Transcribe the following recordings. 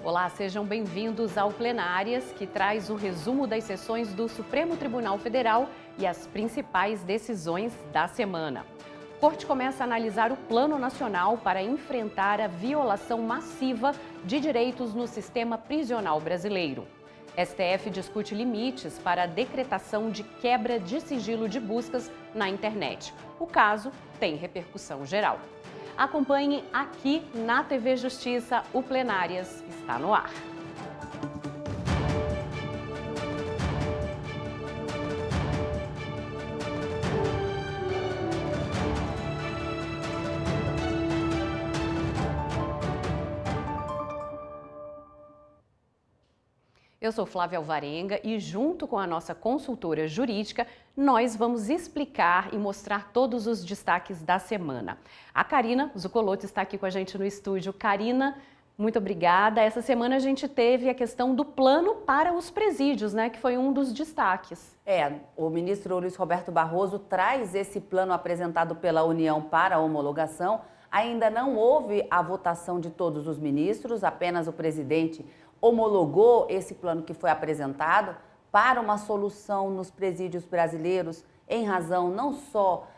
Olá, sejam bem-vindos ao Plenárias, que traz o resumo das sessões do Supremo Tribunal Federal e as principais decisões da semana. A Corte começa a analisar o Plano Nacional para enfrentar a violação massiva de direitos no sistema prisional brasileiro. STF discute limites para a decretação de quebra de sigilo de buscas na internet. O caso tem repercussão geral. Acompanhe aqui na TV Justiça, o Plenárias está no ar. Eu sou Flávia Alvarenga e, junto com a nossa consultora jurídica, nós vamos explicar e mostrar todos os destaques da semana. A Karina Zuccolotti está aqui com a gente no estúdio. Karina, muito obrigada. Essa semana a gente teve a questão do plano para os presídios, né, que foi um dos destaques. O ministro Luiz Roberto Barroso traz esse plano apresentado pela União para a homologação. Ainda não houve a votação de todos os ministros, apenas o presidente homologou esse plano que foi apresentado para uma solução nos presídios brasileiros em razão não só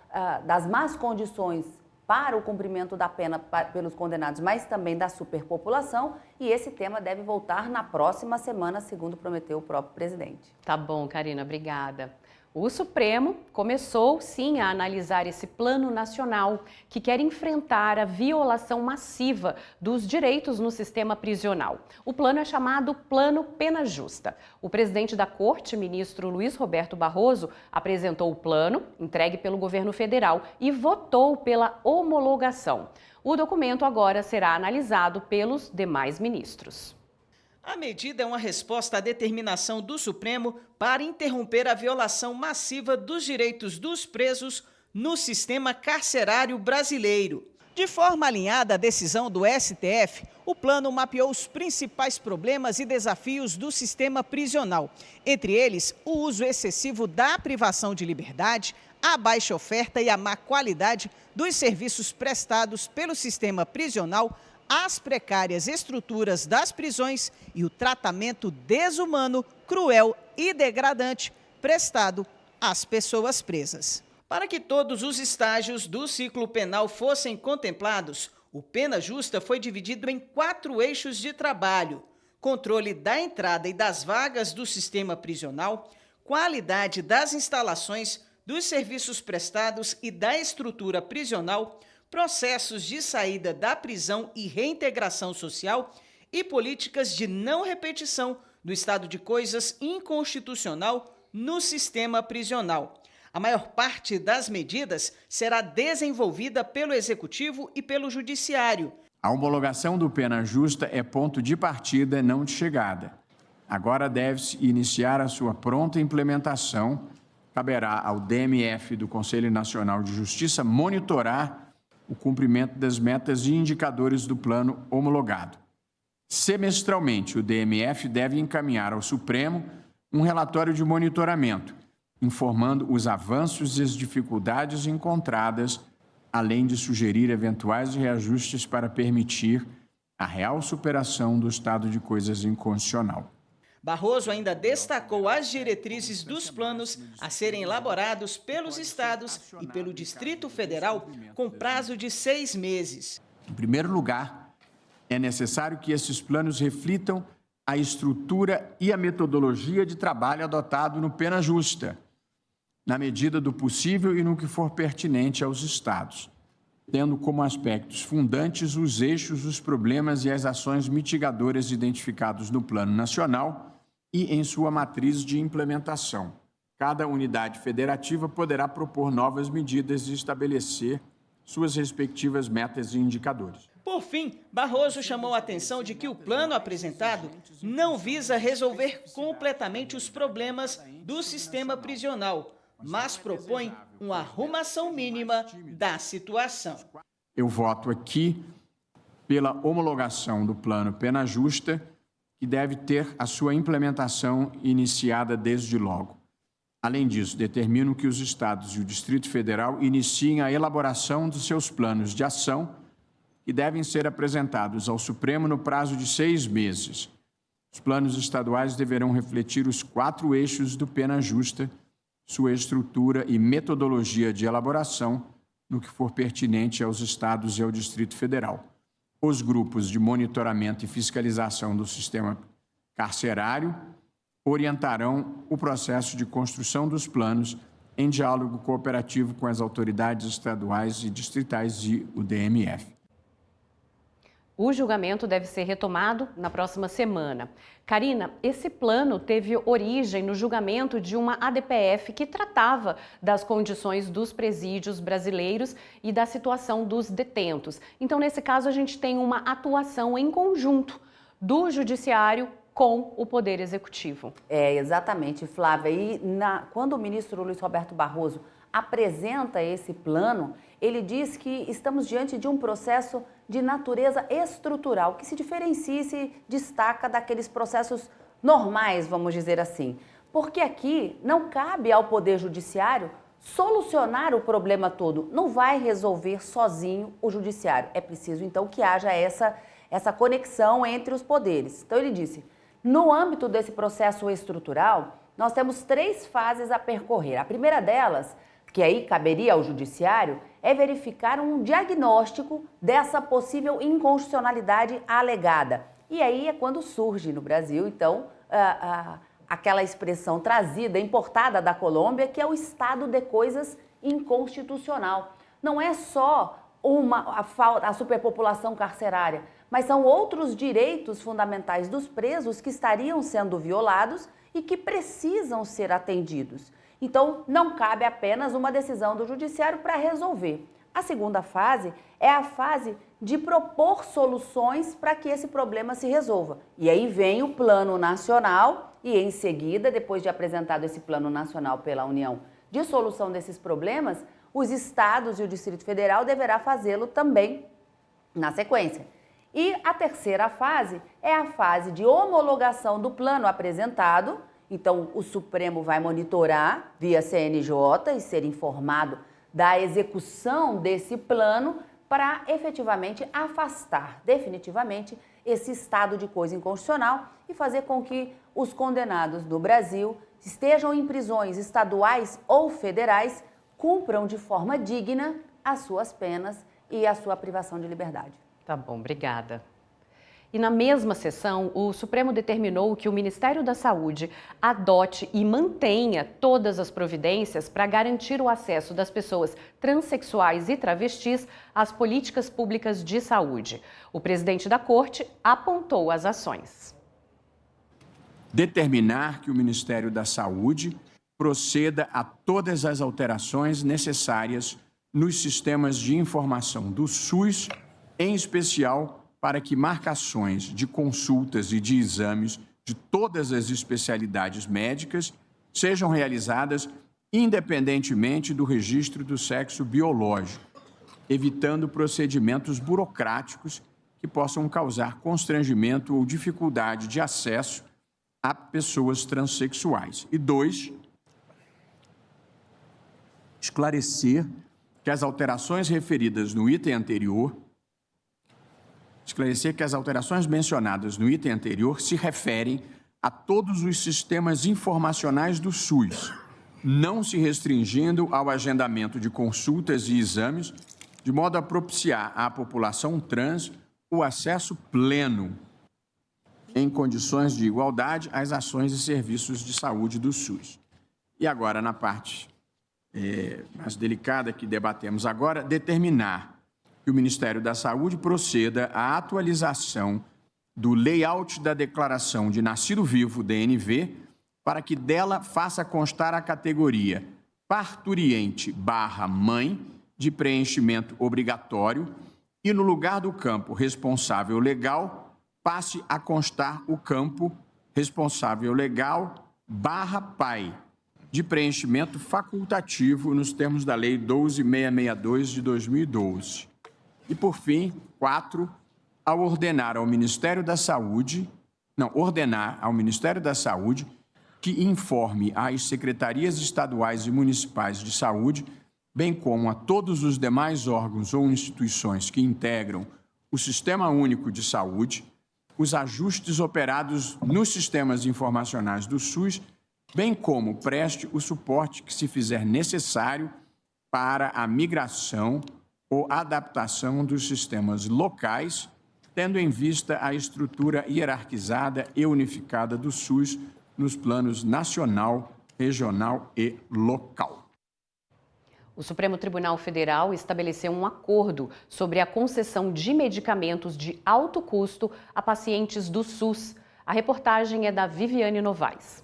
das más condições para o cumprimento da pena pelos condenados, mas também da superpopulação, e esse tema deve voltar na próxima semana, segundo prometeu o próprio presidente. Tá bom, Karina, obrigada. O Supremo começou, sim, a analisar esse plano nacional que quer enfrentar a violação massiva dos direitos no sistema prisional. O plano é chamado Plano Pena Justa. O presidente da Corte, ministro Luiz Roberto Barroso, apresentou o plano, entregue pelo governo federal, e votou pela homologação. O documento agora será analisado pelos demais ministros. A medida é uma resposta à determinação do Supremo para interromper a violação massiva dos direitos dos presos no sistema carcerário brasileiro. De forma alinhada à decisão do STF, o plano mapeou os principais problemas e desafios do sistema prisional, entre eles o uso excessivo da privação de liberdade, a baixa oferta e a má qualidade dos serviços prestados pelo sistema prisional, as precárias estruturas das prisões e o tratamento desumano, cruel e degradante prestado às pessoas presas. Para que todos os estágios do ciclo penal fossem contemplados, o Pena Justa foi dividido em 4 eixos de trabalho: controle da entrada e das vagas do sistema prisional, qualidade das instalações, dos serviços prestados e da estrutura prisional, processos de saída da prisão e reintegração social e políticas de não repetição do estado de coisas inconstitucional no sistema prisional. A maior parte das medidas será desenvolvida pelo Executivo e pelo Judiciário. A homologação do Pena Justa é ponto de partida, não de chegada. Agora deve-se iniciar a sua pronta implementação. Caberá ao DMF do Conselho Nacional de Justiça monitorar o cumprimento das metas e indicadores do plano homologado. Semestralmente, o DMF deve encaminhar ao Supremo um relatório de monitoramento, informando os avanços e as dificuldades encontradas, além de sugerir eventuais reajustes para permitir a real superação do estado de coisas inconstitucional. Barroso ainda destacou as diretrizes dos planos a serem elaborados pelos estados e pelo Distrito Federal com prazo de 6 meses. Em primeiro lugar, é necessário que esses planos reflitam a estrutura e a metodologia de trabalho adotado no Pena Justa, na medida do possível e no que for pertinente aos estados, tendo como aspectos fundantes os eixos, os problemas e as ações mitigadoras identificados no Plano Nacional e em sua matriz de implementação. Cada unidade federativa poderá propor novas medidas e estabelecer suas respectivas metas e indicadores. Por fim, Barroso chamou a atenção de que o plano apresentado não visa resolver completamente os problemas do sistema prisional, mas propõe uma arrumação mínima da situação. Eu voto aqui pela homologação do Plano Pena Justa, que deve ter a sua implementação iniciada desde logo. Além disso, determino que os estados e o Distrito Federal iniciem a elaboração dos seus planos de ação que devem ser apresentados ao Supremo no prazo de 6 meses. Os planos estaduais deverão refletir os 4 eixos do Pena Justa, sua estrutura e metodologia de elaboração, no que for pertinente aos estados e ao Distrito Federal. Os grupos de monitoramento e fiscalização do sistema carcerário orientarão o processo de construção dos planos em diálogo cooperativo com as autoridades estaduais e distritais e o DMF. O julgamento deve ser retomado na próxima semana. Karina, esse plano teve origem no julgamento de uma ADPF que tratava das condições dos presídios brasileiros e da situação dos detentos. Então, nesse caso, a gente tem uma atuação em conjunto do Judiciário com o Poder Executivo. Exatamente, Flávia. E quando o ministro Luiz Roberto Barroso apresenta esse plano, ele diz que estamos diante de um processo de natureza estrutural, que se diferencia e se destaca daqueles processos normais, vamos dizer assim. Porque aqui não cabe ao Poder Judiciário solucionar o problema todo, não vai resolver sozinho o Judiciário. É preciso, então, que haja essa conexão entre os poderes. Então, ele disse, no âmbito desse processo estrutural, nós temos 3 fases a percorrer. A primeira delas, que aí caberia ao Judiciário, é verificar um diagnóstico dessa possível inconstitucionalidade alegada. E aí é quando surge no Brasil, então, aquela expressão trazida, importada da Colômbia, que é o estado de coisas inconstitucional. Não é só a superpopulação carcerária, mas são outros direitos fundamentais dos presos que estariam sendo violados e que precisam ser atendidos. Então, não cabe apenas uma decisão do Judiciário para resolver. A segunda fase é a fase de propor soluções para que esse problema se resolva. E aí vem o Plano Nacional e, em seguida, depois de apresentado esse Plano Nacional pela União de solução desses problemas, os estados e o Distrito Federal deverá fazê-lo também na sequência. E a terceira fase é a fase de homologação do plano apresentado. Então, o Supremo vai monitorar via CNJ e ser informado da execução desse plano para efetivamente afastar definitivamente esse estado de coisa inconstitucional e fazer com que os condenados do Brasil estejam em prisões estaduais ou federais, cumpram de forma digna as suas penas e a sua privação de liberdade. Tá bom, obrigada. E na mesma sessão, o Supremo determinou que o Ministério da Saúde adote e mantenha todas as providências para garantir o acesso das pessoas transexuais e travestis às políticas públicas de saúde. O presidente da Corte apontou as ações. Determinar que o Ministério da Saúde proceda a todas as alterações necessárias nos sistemas de informação do SUS, em especial para que marcações de consultas e de exames de todas as especialidades médicas sejam realizadas independentemente do registro do sexo biológico, evitando procedimentos burocráticos que possam causar constrangimento ou dificuldade de acesso a pessoas transexuais. E 2, esclarecer que as alterações referidas no item anterior mencionadas no item anterior se referem a todos os sistemas informacionais do SUS, não se restringindo ao agendamento de consultas e exames, de modo a propiciar à população trans o acesso pleno, em condições de igualdade, às ações e serviços de saúde do SUS. E agora, na parte mais delicada que debatemos agora, determinar que o Ministério da Saúde proceda à atualização do layout da Declaração de Nascido Vivo, DNV, para que dela faça constar a categoria parturiente/mãe de preenchimento obrigatório e, no lugar do campo responsável legal, passe a constar o campo responsável legal/pai de preenchimento facultativo nos termos da Lei 12.662 de 2012. E, por fim, 4, ordenar ao Ministério da Saúde que informe às secretarias estaduais e municipais de saúde, bem como a todos os demais órgãos ou instituições que integram o Sistema Único de Saúde, os ajustes operados nos sistemas informacionais do SUS, bem como preste o suporte que se fizer necessário para a migração ou adaptação dos sistemas locais, tendo em vista a estrutura hierarquizada e unificada do SUS nos planos nacional, regional e local. O Supremo Tribunal Federal estabeleceu um acordo sobre a concessão de medicamentos de alto custo a pacientes do SUS. A reportagem é da Viviane Novaes.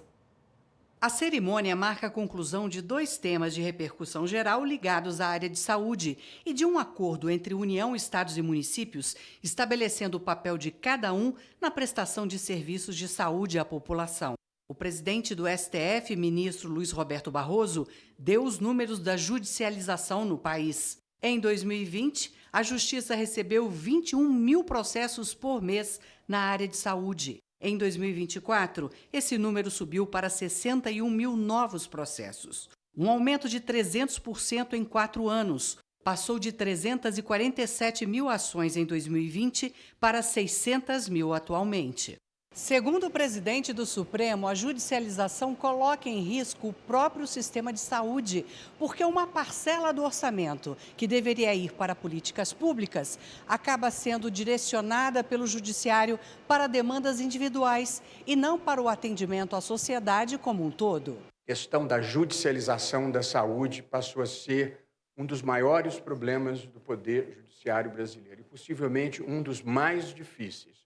A cerimônia marca a conclusão de 2 temas de repercussão geral ligados à área de saúde e de um acordo entre União, Estados e municípios, estabelecendo o papel de cada um na prestação de serviços de saúde à população. O presidente do STF, ministro Luiz Roberto Barroso, deu os números da judicialização no país. Em 2020, a Justiça recebeu 21 mil processos por mês na área de saúde. Em 2024, esse número subiu para 61 mil novos processos. Um aumento de 300% em 4 anos. Passou de 347 mil ações em 2020 para 600 mil atualmente. Segundo o presidente do Supremo, a judicialização coloca em risco o próprio sistema de saúde, porque uma parcela do orçamento que deveria ir para políticas públicas acaba sendo direcionada pelo judiciário para demandas individuais e não para o atendimento à sociedade como um todo. A questão da judicialização da saúde passou a ser um dos maiores problemas do Poder Judiciário brasileiro e possivelmente um dos mais difíceis,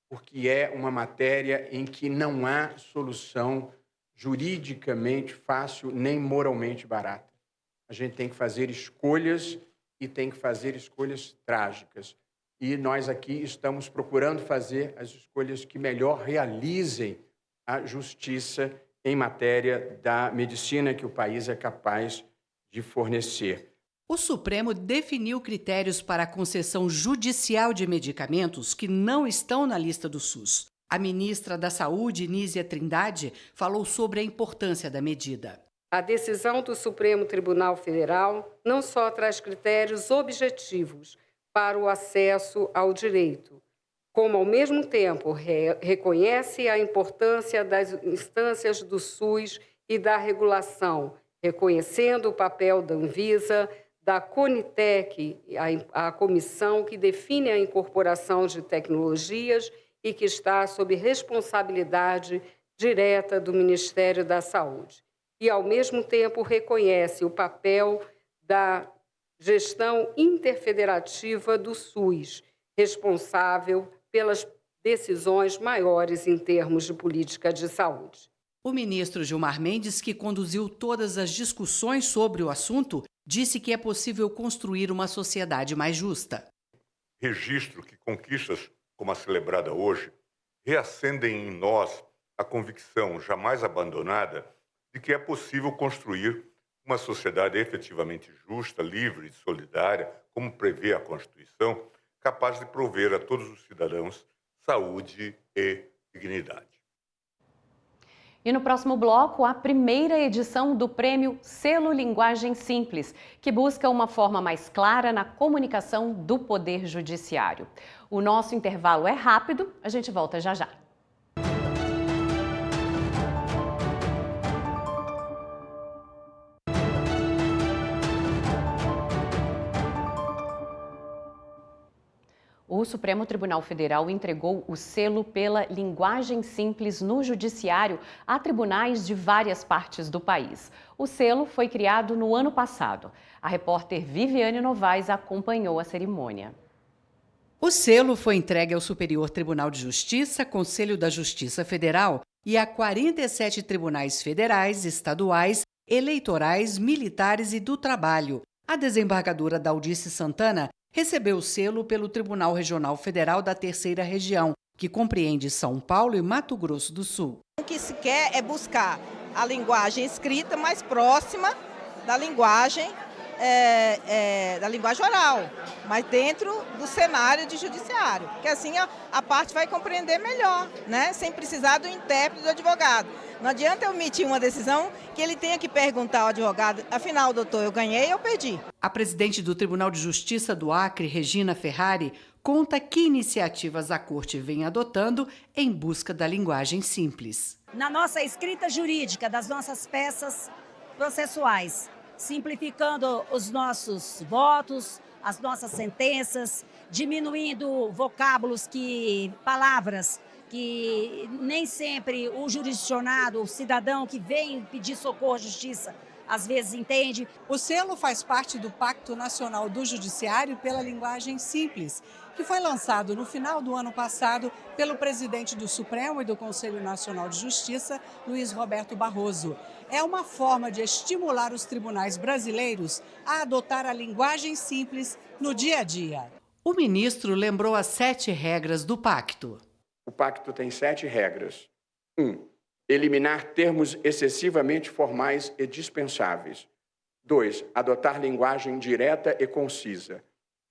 porque é uma matéria em que não há solução juridicamente fácil nem moralmente barata. A gente tem que fazer escolhas e tem que fazer escolhas trágicas. E nós aqui estamos procurando fazer as escolhas que melhor realizem a justiça em matéria da medicina que o país é capaz de fornecer. O Supremo definiu critérios para a concessão judicial de medicamentos que não estão na lista do SUS. A ministra da Saúde, Nízia Trindade, falou sobre a importância da medida. A decisão do Supremo Tribunal Federal não só traz critérios objetivos para o acesso ao direito, como, ao mesmo tempo, reconhece a importância das instâncias do SUS e da regulação, reconhecendo o papel da Anvisa, da Conitec, a comissão que define a incorporação de tecnologias e que está sob responsabilidade direta do Ministério da Saúde. E, ao mesmo tempo, reconhece o papel da gestão interfederativa do SUS, responsável pelas decisões maiores em termos de política de saúde. O ministro Gilmar Mendes, que conduziu todas as discussões sobre o assunto, disse que é possível construir uma sociedade mais justa. Registro que conquistas como a celebrada hoje reacendem em nós a convicção jamais abandonada de que é possível construir uma sociedade efetivamente justa, livre e solidária, como prevê a Constituição, capaz de prover a todos os cidadãos saúde e dignidade. E no próximo bloco, a primeira edição do prêmio Selo Linguagem Simples, que busca uma forma mais clara na comunicação do Poder Judiciário. O nosso intervalo é rápido, a gente volta já já. O Supremo Tribunal Federal entregou o selo pela linguagem simples no judiciário a tribunais de várias partes do país. O selo foi criado no ano passado. A repórter Viviane Novaes acompanhou a cerimônia. O selo foi entregue ao Superior Tribunal de Justiça, Conselho da Justiça Federal e a 47 tribunais federais, estaduais, eleitorais, militares e do trabalho. A desembargadora Daldice Santana recebeu o selo pelo Tribunal Regional Federal da Terceira Região, que compreende São Paulo e Mato Grosso do Sul. O que se quer é buscar a linguagem escrita mais próxima da linguagem oral, mas dentro do cenário de judiciário, que assim a parte vai compreender melhor, né? Sem precisar do intérprete do advogado. Não adianta eu emitir uma decisão que ele tenha que perguntar ao advogado, afinal, doutor, eu ganhei ou perdi? A presidente do Tribunal de Justiça do Acre, Regina Ferrari, conta que iniciativas a Corte vem adotando em busca da linguagem simples. Na nossa escrita jurídica das nossas peças processuais, simplificando os nossos votos, as nossas sentenças, diminuindo vocábulos, palavras que nem sempre o jurisdicionado, o cidadão que vem pedir socorro à justiça, às vezes entende. O selo faz parte do Pacto Nacional do Judiciário pela Linguagem Simples, que foi lançado no final do ano passado pelo presidente do Supremo e do Conselho Nacional de Justiça, Luiz Roberto Barroso. É uma forma de estimular os tribunais brasileiros a adotar a linguagem simples no dia a dia. O ministro lembrou as 7 regras do pacto. O pacto tem 7 regras. 1. Eliminar termos excessivamente formais e dispensáveis. 2. Adotar linguagem direta e concisa.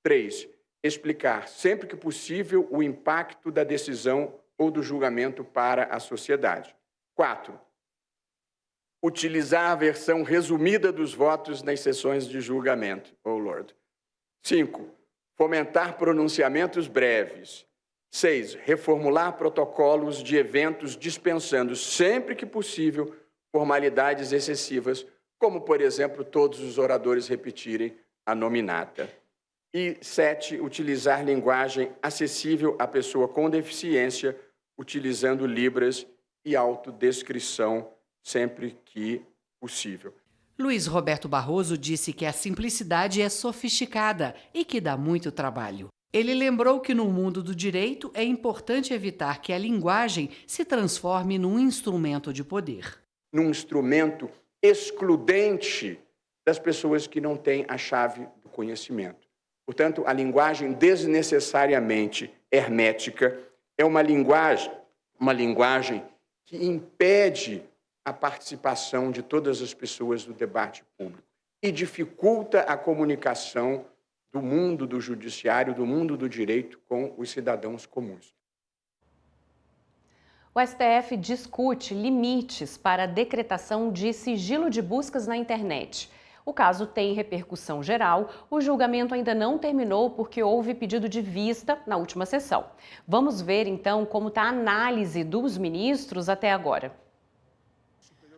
3. Explicar, sempre que possível, o impacto da decisão ou do julgamento para a sociedade. 4. Utilizar a versão resumida dos votos nas sessões de julgamento. Oh, Lord. 5. Fomentar pronunciamentos breves. 6. Reformular protocolos de eventos dispensando, sempre que possível, formalidades excessivas, como, por exemplo, todos os oradores repetirem a nominata. E 7. Utilizar linguagem acessível à pessoa com deficiência, utilizando libras e autodescrição, sempre que possível. Luiz Roberto Barroso disse que a simplicidade é sofisticada e que dá muito trabalho. Ele lembrou que no mundo do direito é importante evitar que a linguagem se transforme num instrumento de poder. Num instrumento excludente das pessoas que não têm a chave do conhecimento. Portanto, a linguagem desnecessariamente hermética é uma linguagem que impede a participação de todas as pessoas no debate público e dificulta a comunicação do mundo do judiciário, do mundo do direito com os cidadãos comuns. O STF discute limites para a decretação de sigilo de buscas na internet. O caso tem repercussão geral. O julgamento ainda não terminou porque houve pedido de vista na última sessão. Vamos ver, então, como está a análise dos ministros até agora.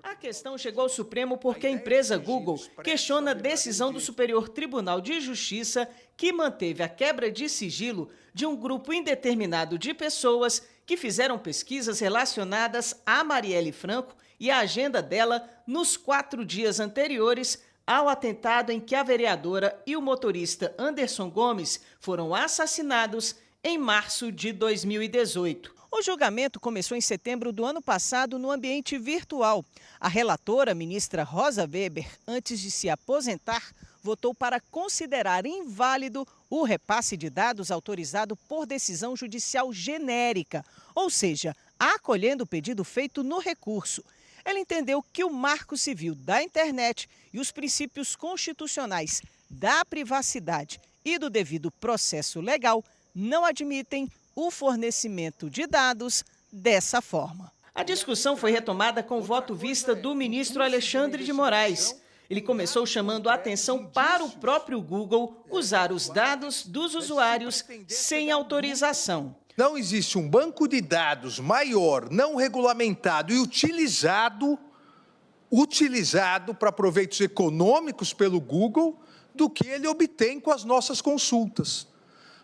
A questão chegou ao Supremo porque a empresa Google questiona a decisão do Superior Tribunal de Justiça que manteve a quebra de sigilo de um grupo indeterminado de pessoas que fizeram pesquisas relacionadas a Marielle Franco e a agenda dela nos 4 dias anteriores ao atentado em que a vereadora e o motorista Anderson Gomes foram assassinados em março de 2018. O julgamento começou em setembro do ano passado no ambiente virtual. A relatora, ministra Rosa Weber, antes de se aposentar, votou para considerar inválido o repasse de dados autorizado por decisão judicial genérica, ou seja, acolhendo o pedido feito no recurso. Ela entendeu que o Marco Civil da Internet e os princípios constitucionais da privacidade e do devido processo legal não admitem o fornecimento de dados dessa forma. A discussão foi retomada com o voto vista do ministro Alexandre de Moraes. Ele começou chamando a atenção para o próprio Google usar os dados dos usuários sem autorização. Não existe um banco de dados maior, não regulamentado e utilizado para proveitos econômicos pelo Google do que ele obtém com as nossas consultas.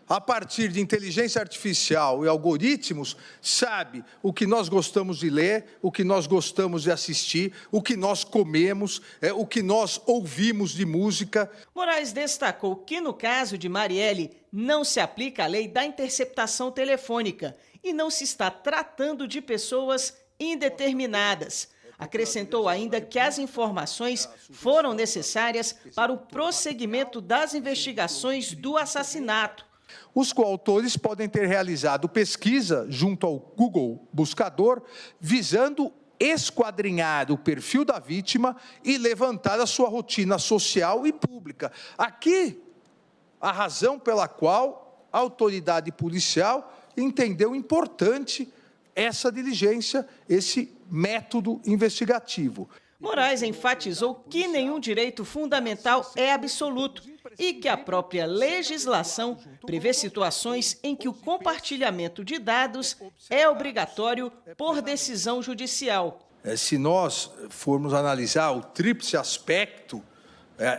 A partir de inteligência artificial e algoritmos, sabe o que nós gostamos de ler, o que nós gostamos de assistir, o que nós comemos, o que nós ouvimos de música. Moraes destacou que, no caso de Marielle, não se aplica a lei da interceptação telefônica e não se está tratando de pessoas indeterminadas. Acrescentou ainda que as informações foram necessárias para o prosseguimento das investigações do assassinato. Os coautores podem ter realizado pesquisa junto ao Google Buscador, visando esquadrinhar o perfil da vítima e levantar a sua rotina social e pública. Aqui, a razão pela qual a autoridade policial entendeu importante essa diligência, esse método investigativo. Moraes enfatizou que nenhum direito fundamental é absoluto e que a própria legislação prevê situações em que o compartilhamento de dados é obrigatório por decisão judicial. Se nós formos analisar o tríplice aspecto,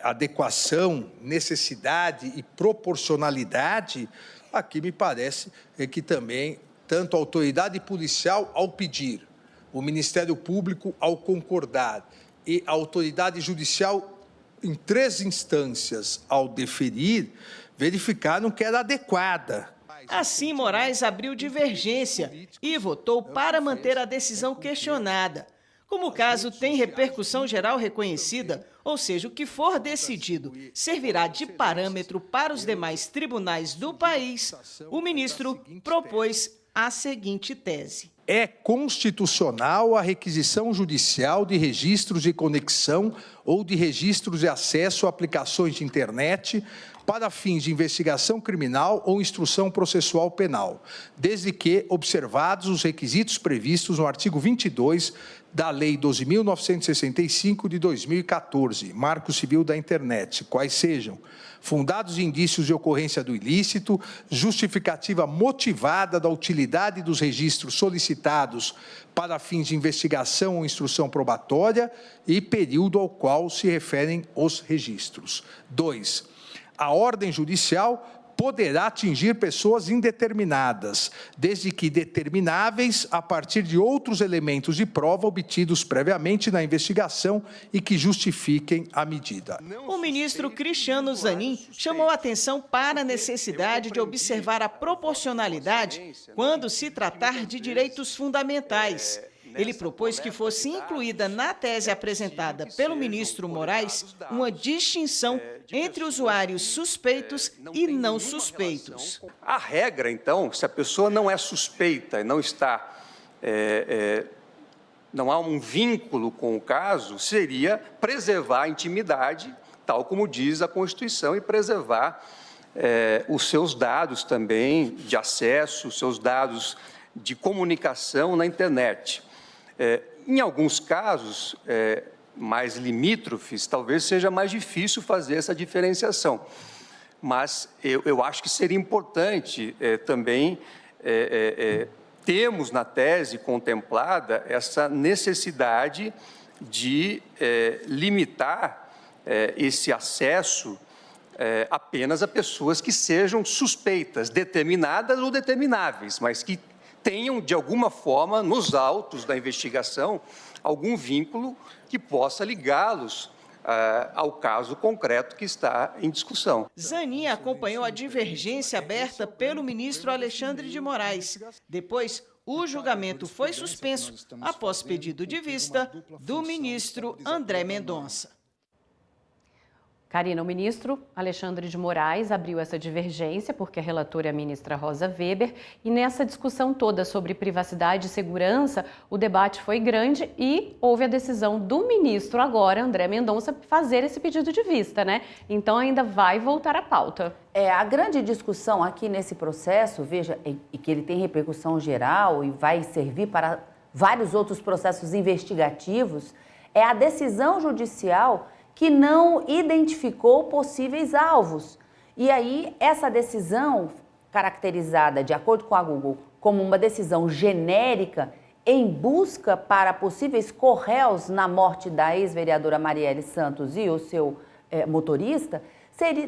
adequação, necessidade e proporcionalidade, aqui me parece que também, tanto a autoridade policial ao pedir, o Ministério Público ao concordar e a autoridade judicial em 3 instâncias ao deferir, verificaram que era adequada. Assim, Moraes abriu divergência e votou para manter a decisão questionada. Como o caso tem repercussão geral reconhecida, ou seja, o que for decidido servirá de parâmetro para os demais tribunais do país, o ministro propôs a seguinte tese. É constitucional a requisição judicial de registros de conexão ou de registros de acesso a aplicações de internet para fins de investigação criminal ou instrução processual penal, desde que observados os requisitos previstos no artigo 22 da Lei 12.965 de 2014, Marco Civil da Internet, quais sejam fundados indícios de ocorrência do ilícito, justificativa motivada da utilidade dos registros solicitados para fins de investigação ou instrução probatória e período ao qual se referem os registros. 2. A ordem judicial poderá atingir pessoas indeterminadas, desde que determináveis a partir de outros elementos de prova obtidos previamente na investigação e que justifiquem a medida. O ministro Cristiano Zanin chamou a atenção para a necessidade de observar a proporcionalidade quando se tratar de direitos fundamentais. Ele propôs que fosse incluída na tese apresentada pelo ministro Moraes uma distinção entre usuários suspeitos e não suspeitos. A regra, então, se a pessoa não é suspeita e não está, não há um vínculo com o caso, seria preservar a intimidade, tal como diz a Constituição, e preservar os seus dados também de acesso, os seus dados de comunicação na internet. Em alguns casos mais limítrofes, talvez seja mais difícil fazer essa diferenciação. Mas eu acho que seria importante também termos na tese contemplada essa necessidade de limitar esse acesso apenas a pessoas que sejam suspeitas, determinadas ou determináveis, mas que tenham, de alguma forma, nos autos da investigação, algum vínculo que possa ligá-los ao caso concreto que está em discussão. Zanin acompanhou a divergência aberta pelo ministro Alexandre de Moraes. Depois, o julgamento foi suspenso após pedido de vista do ministro André Mendonça. Karina, o ministro Alexandre de Moraes abriu essa divergência porque a relatora é a ministra Rosa Weber e nessa discussão toda sobre privacidade e segurança, o debate foi grande e houve a decisão do ministro agora, André Mendonça, fazer esse pedido de vista, né? Então ainda vai voltar à pauta. A grande discussão aqui nesse processo, veja, e que ele tem repercussão geral e vai servir para vários outros processos investigativos, é a decisão judicial que não identificou possíveis alvos. E aí, essa decisão, caracterizada, de acordo com a Google, como uma decisão genérica em busca para possíveis corréus na morte da ex-vereadora Marielle Santos e o seu motorista,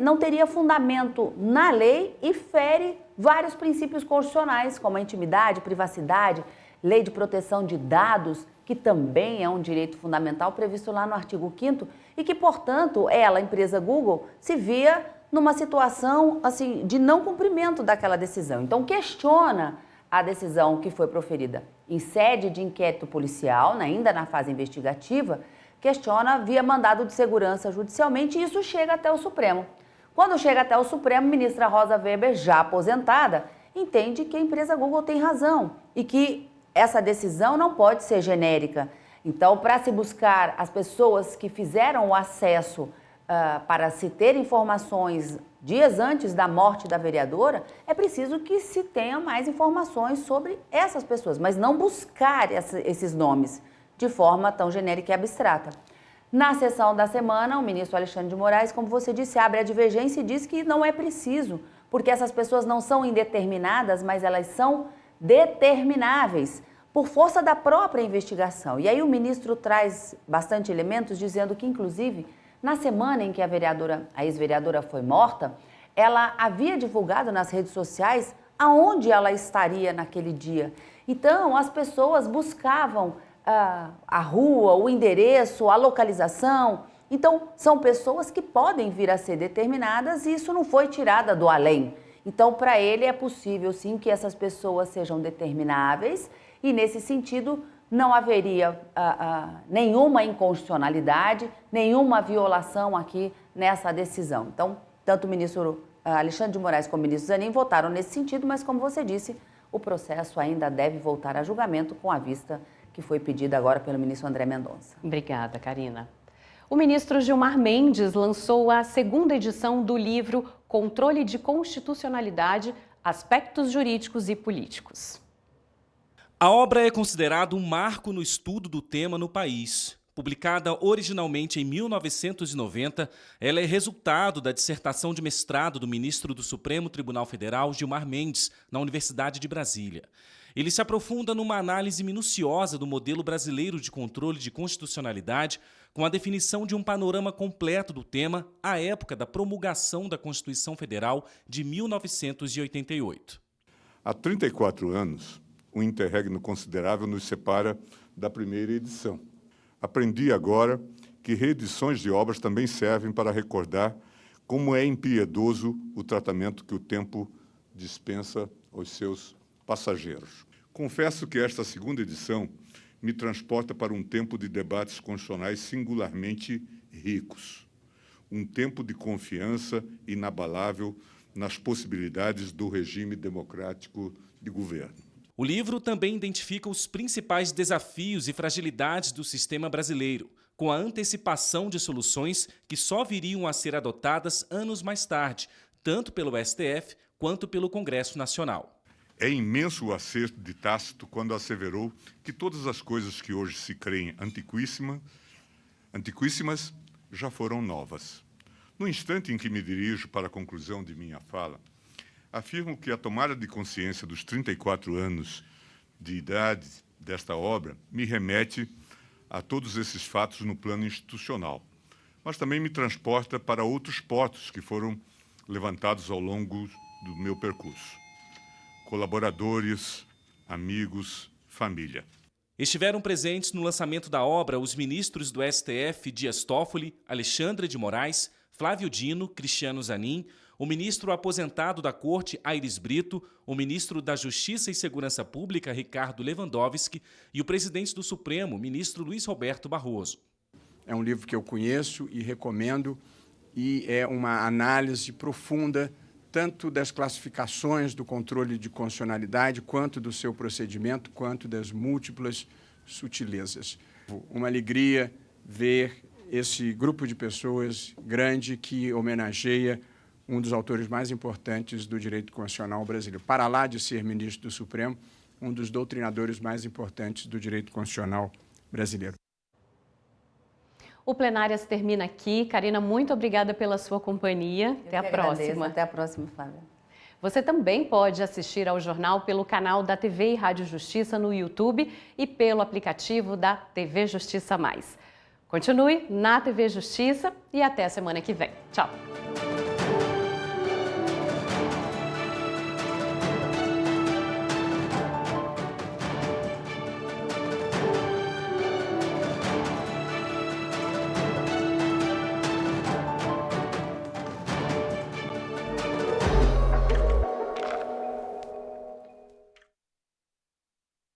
não teria fundamento na lei e fere vários princípios constitucionais, como a intimidade, privacidade, lei de proteção de dados, que também é um direito fundamental previsto lá no artigo 5º, e que, portanto, ela, a empresa Google, se via numa situação assim, de não cumprimento daquela decisão. Então, questiona a decisão que foi proferida em sede de inquérito policial, ainda na fase investigativa, questiona via mandado de segurança judicialmente, e isso chega até o Supremo. Quando chega até o Supremo, a ministra Rosa Weber, já aposentada, entende que a empresa Google tem razão e que essa decisão não pode ser genérica. Então, para se buscar as pessoas que fizeram o acesso para se ter informações dias antes da morte da vereadora, é preciso que se tenha mais informações sobre essas pessoas, mas não buscar esses nomes. de forma tão genérica e abstrata. Na sessão da semana, o ministro Alexandre de Moraes, como você disse, abre a divergência e diz que não é preciso, porque essas pessoas não são indeterminadas, mas elas são determináveis por força da própria investigação. E aí o ministro traz bastante elementos, dizendo que, inclusive, na semana em que a ex-vereadora foi morta, ela havia divulgado nas redes sociais aonde ela estaria naquele dia. Então, as pessoas buscavam a rua, o endereço, a localização. Então, são pessoas que podem vir a ser determinadas e isso não foi tirada do além. Então, para ele é possível, sim, que essas pessoas sejam determináveis e, nesse sentido, não haveria nenhuma inconstitucionalidade, nenhuma violação aqui nessa decisão. Então, tanto o ministro Alexandre de Moraes como o ministro Zanin votaram nesse sentido, mas, como você disse, o processo ainda deve voltar a julgamento com a vista que foi pedida agora pelo ministro André Mendonça. Obrigada, Karina. O ministro Gilmar Mendes lançou a segunda edição do livro Controle de Constitucionalidade, Aspectos Jurídicos e Políticos. A obra é considerada um marco no estudo do tema no país. Publicada originalmente em 1990, ela é resultado da dissertação de mestrado do ministro do Supremo Tribunal Federal, Gilmar Mendes, na Universidade de Brasília. Ele se aprofunda numa análise minuciosa do modelo brasileiro de controle de constitucionalidade, com a definição de um panorama completo do tema à época da promulgação da Constituição Federal de 1988. Há 34 anos, um interregno considerável nos separa da primeira edição. Aprendi agora que reedições de obras também servem para recordar como é impiedoso o tratamento que o tempo dispensa aos seus passageiros. Confesso que esta segunda edição me transporta para um tempo de debates constitucionais singularmente ricos. Um tempo de confiança inabalável nas possibilidades do regime democrático de governo. O livro também identifica os principais desafios e fragilidades do sistema brasileiro, com a antecipação de soluções que só viriam a ser adotadas anos mais tarde, tanto pelo STF quanto pelo Congresso Nacional. É imenso o acerto de Tácito quando asseverou que todas as coisas que hoje se creem antiquíssimas já foram novas. No instante em que me dirijo para a conclusão de minha fala, afirmo que a tomada de consciência dos 34 anos de idade desta obra me remete a todos esses fatos no plano institucional, mas também me transporta para outros pontos que foram levantados ao longo do meu percurso. Colaboradores, amigos, família. Estiveram presentes no lançamento da obra os ministros do STF Dias Toffoli, Alexandre de Moraes, Flávio Dino, Cristiano Zanin, o ministro aposentado da Corte, Aires Brito, o ministro da Justiça e Segurança Pública, Ricardo Lewandowski, e o presidente do Supremo, ministro Luiz Roberto Barroso. É um livro que eu conheço e recomendo, e é uma análise profunda tanto das classificações do controle de constitucionalidade, quanto do seu procedimento, quanto das múltiplas sutilezas. Uma alegria ver esse grupo de pessoas grande que homenageia um dos autores mais importantes do direito constitucional brasileiro. Para lá de ser ministro do Supremo, um dos doutrinadores mais importantes do direito constitucional brasileiro. O Plenárias termina aqui. Karina, muito obrigada pela sua companhia. Até a próxima. Até a próxima, Flávia. Você também pode assistir ao jornal pelo canal da TV e Rádio Justiça no YouTube e pelo aplicativo da TV Justiça Mais. Continue na TV Justiça e até a semana que vem. Tchau!